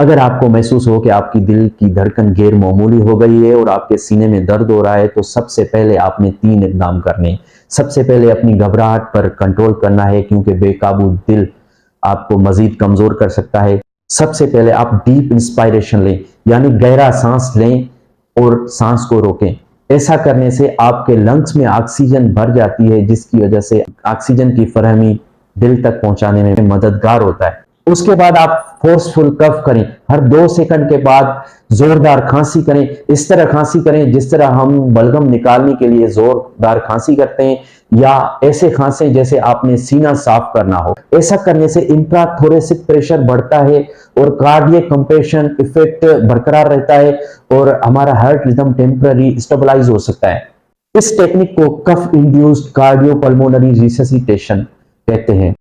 अगर आपको महसूस हो कि आपकी दिल की धड़कन गैर मामूली हो गई है और आपके सीने में दर्द हो रहा है, तो सबसे पहले आपने 3 इकदाम करने। सबसे पहले अपनी घबराहट पर कंट्रोल करना है, क्योंकि बेकाबू दिल आपको मजीद कमजोर कर सकता है। सबसे पहले आप डीप इंस्पायरेशन लें, यानी गहरा सांस लें और सांस को रोकें। ऐसा करने से आपके लंग्स में ऑक्सीजन भर जाती है, जिसकी वजह से ऑक्सीजन की फरहमी दिल तक पहुंचाने में मददगार होता है। उसके बाद आप फोर्सफुल कफ करें, हर 2 सेकंड के बाद जोरदार खांसी करें। इस तरह खांसी करें जिस तरह हम बलगम निकालने के लिए जोरदार खांसी करते हैं, या ऐसे खांसें जैसे आपने सीना साफ करना हो। ऐसा करने से इंट्राथोरेसिक प्रेशर बढ़ता है और कार्डियक कंप्रेशन इफेक्ट बरकरार रहता है और हमारा हार्ट रिदम टेम्पररी स्टेबलाइज हो सकता है। इस टेक्निक को कफ इंड्यूस्ड कार्डियोपल्मोनरी रिससिटेशन कहते हैं।